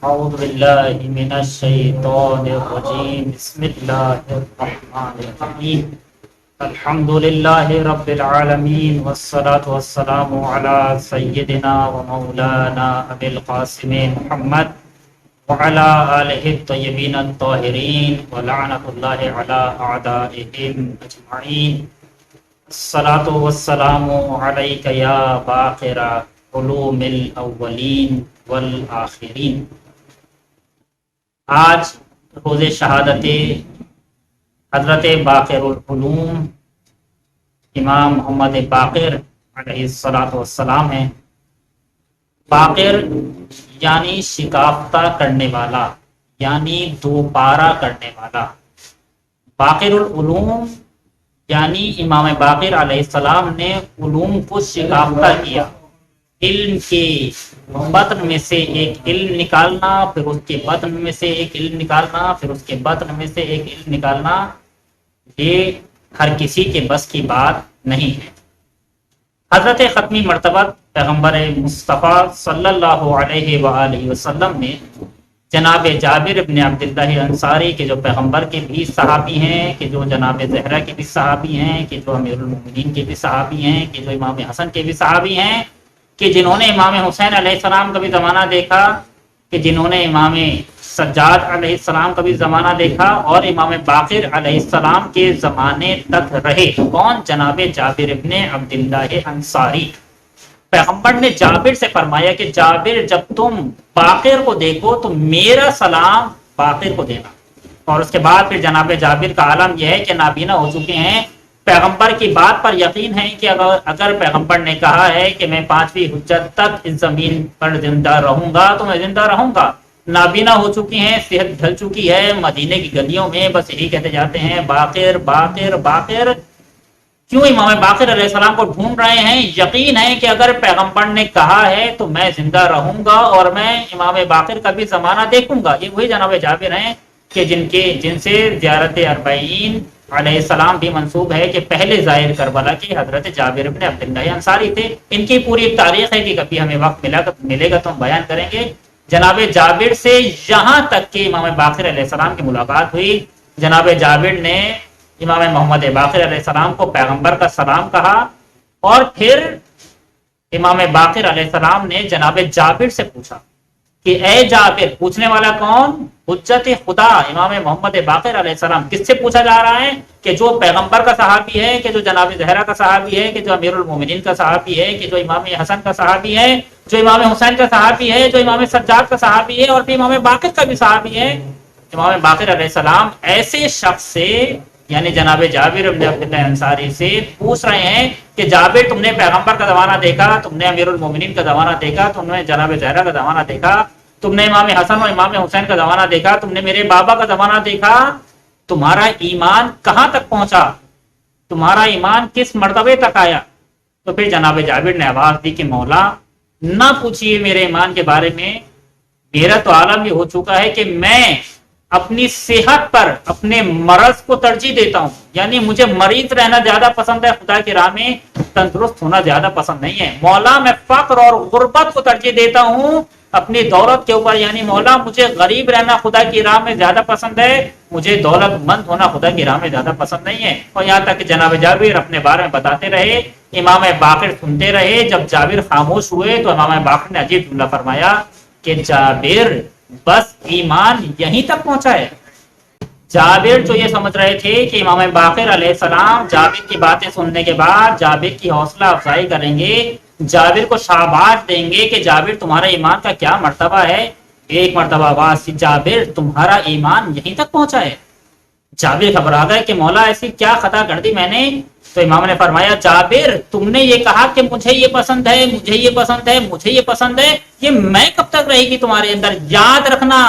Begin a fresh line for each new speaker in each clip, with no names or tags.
أعوذ بالله من الشيطان الرجيم بسم الله الرحمن الرحيم الحمد لله رب العالمين والصلاة والسلام على سيدنا ومولانا أبي القاسم محمد وعلى آله الطيبين الطاهرين ولعنة الله على أعدائهم أجمعين. الصلاة والسلام عليك يا باقر علوم الأولين والآخرين. آج روز شہادت حضرت باقر العلوم امام محمد باقر علیہ الصلاۃ والسلام ہیں. باقر یعنی شکافتہ کرنے والا، یعنی دوپارہ کرنے والا. باقر العلوم یعنی امام باقر علیہ السلام نے علوم کو شکافتہ کیا. علم کے بطن میں سے ایک علم نکالنا، پھر اس کے بطن میں سے ایک علم نکالنا، پھر اس کے بطن میں سے ایک علم نکالنا، یہ ہر کسی کے بس کی بات نہیں ہے. حضرت ختمی مرتبہ پیغمبر مصطفیٰ صلی اللہ علیہ وآلہ وسلم نے جناب جابر ابن عبداللہ انصاری کے جو پیغمبر کے بھی صحابی ہیں، کہ جو جناب زہرا کے بھی صحابی ہیں، کہ جو امیر المومنین کے بھی صحابی ہیں، کہ جو امام حسن کے بھی صحابی ہیں، کہ جنہوں نے امام حسین علیہ السلام کا بھی زمانہ دیکھا، کہ جنہوں نے امام سجاد علیہ السلام کا بھی زمانہ دیکھا اور امام باقر علیہ السلام کے زمانے تک رہے. کون؟ جناب جابر ابن عبداللہ انصاری. پیغمبر نے جابر سے فرمایا کہ جابر جب تم باقر کو دیکھو تو میرا سلام باقر کو دینا. اور اس کے بعد پھر جناب جابر کا عالم یہ ہے کہ نابینا ہو چکے ہیں. پیغمبر کی بات پر یقین ہے کہ اگر پیغمبر نے کہا ہے کہ میں 5ویں حجت تک اس زمین پر زندہ رہوں گا تو میں زندہ رہوں گا. نابینا ہو چکی ہیں، صحت ڈھل چکی ہے، مدینے کی گلیوں میں بس یہی کہتے جاتے ہیں باقر باقر باقر. کیوں امام باقر علیہ السلام کو ڈھونڈ رہے ہیں؟ یقین ہے کہ اگر پیغمبر نے کہا ہے تو میں زندہ رہوں گا اور میں امام باقر کا بھی زمانہ دیکھوں گا. یہ وہی جناب جابر ہیں کہ جن سے زیارت اربعین علیہ السلام بھی منسوب ہے، کہ پہلے زائر کربلا کے حضرت جابر ابن عبداللہ انصاری تھے. ان کی پوری ایک تاریخ ہے کہ کبھی ہمیں وقت ملے گا تو ہم بیان کریں گے. جناب جابر سے یہاں تک کہ امام باقر علیہ السلام کی ملاقات ہوئی. جناب جابر نے امام محمد باقر علیہ السلام کو پیغمبر کا سلام کہا، اور پھر امام باقر علیہ السلام نے جناب جابر سے پوچھا کہ اے جابر، پوچھنے والا کون؟ حجت خدا امام محمد باقر علیہ السلام. کس سے پوچھا جا رہا ہے؟ کہ جو پیغمبر کا صحابی ہے، کہ جو جناب زہرا کا صحابی ہے، کہ جو امیر المومنین کا صحابی ہے، کہ جو امام حسن کا صحابی ہے، جو امام حسین کا صحابی ہے، جو امام سجاد کا صحابی ہے، اور پھر امام باقر کا بھی صحابی ہے. امام باقر علیہ السلام ایسے شخص سے یعنی جناب جابر ابن عبداللہ انصاری سے پوچھ رہے ہیں کہ جابر، تم نے پیغمبر کا زمانہ دیکھا، تم نے امیر المومنین کا زمانہ دیکھا، تم نے جناب زہرا کا زمانہ دیکھا، تم نے امام حسن اور امام حسین کا زمانہ دیکھا، تم نے میرے بابا کا زمانہ دیکھا، تمہارا ایمان کہاں تک پہنچا؟ تمہارا ایمان کس مرتبے تک آیا؟ تو پھر جناب جابر نے آواز دی کہ مولا، نہ پوچھئے میرے ایمان کے بارے میں. میرا تو عالم یہ ہو چکا ہے کہ میں اپنی صحت پر اپنے مرض کو ترجیح دیتا ہوں. یعنی مجھے مریض رہنا زیادہ پسند ہے، خدا کی راہ میں تندرست ہونا زیادہ پسند نہیں ہے. مولا، میں فقر اور غربت کو ترجیح دیتا ہوں اپنی دولت کے اوپر. یعنی مولا، مجھے غریب رہنا خدا کی راہ میں زیادہ پسند ہے، مجھے دولت مند ہونا خدا کی راہ میں زیادہ پسند نہیں ہے. اور یہاں تک کہ جناب جابر اپنے بارے میں بتاتے رہے، امام باقر سنتے رہے. جب جابر خاموش ہوئے تو امام باقر نے عجیب جملہ فرمایا کہ جابر، بس ایمان یہیں تک پہنچا ہے. جابر جو یہ سمجھ رہے تھے کہ امام باقر علیہ السلام جابر کی باتیں سننے کے بعد جابر کی حوصلہ افزائی کریں گے، جابر کو شاباش دیں گے کہ جابر تمہارا ایمان کا کیا مرتبہ ہے. ایک مرتبہ آواز، جابر تمہارا ایمان یہیں تک پہنچا ہے. جابر گھبرا گئے کہ مولا، ایسی کیا خطا کر دی میں نے؟ تو امام نے فرمایا، جابر تم نے یہ کہا کہ مجھے یہ پسند ہے، مجھے یہ پسند ہے، مجھے یہ پسند ہے، یہ میں کب تک رہے گی تمہارے اندر؟ یاد رکھنا،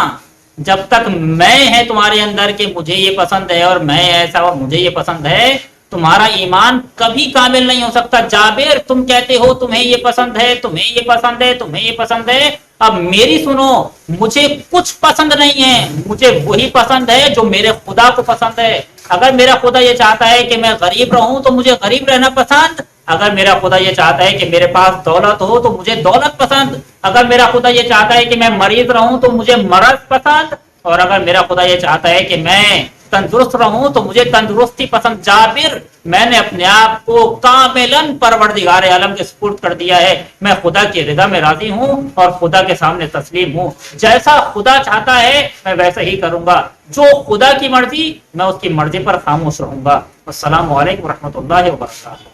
جب تک میں ہے تمہارے اندر کہ مجھے یہ پسند ہے اور میں ایسا اور مجھے یہ پسند ہے، تمہارا ایمان کبھی کامل نہیں ہو سکتا. جابر تم کہتے ہو تمہیں یہ پسند ہے، تمہیں یہ پسند ہے، تمہیں یہ پسند ہے، اب میری سنو، مجھے کچھ پسند نہیں ہے، مجھے وہی پسند ہے جو میرے خدا کو پسند ہے. اگر میرا خدا یہ چاہتا ہے کہ میں غریب رہوں تو مجھے غریب رہنا پسند، اگر میرا خدا یہ چاہتا ہے کہ میرے پاس دولت ہو تو مجھے دولت پسند، اگر میرا خدا یہ چاہتا ہے کہ میں مریض رہوں تو مجھے مرض پسند، اور اگر میرا خدا یہ چاہتا ہے کہ میں تندرست رہوں تو مجھے تندرستی پسند۔ جابر، میں نے اپنے آپ کو کاملاً پروردگار عالم کے سپرد کر دیا ہے، میں خدا کی رضا میں راضی ہوں اور خدا کے سامنے تسلیم ہوں، جیسا خدا چاہتا ہے میں ویسا ہی کروں گا، جو خدا کی مرضی میں اس کی مرضی پر خاموش رہوں گا۔ السلام علیکم ورحمۃ اللہ وبرکاتہ۔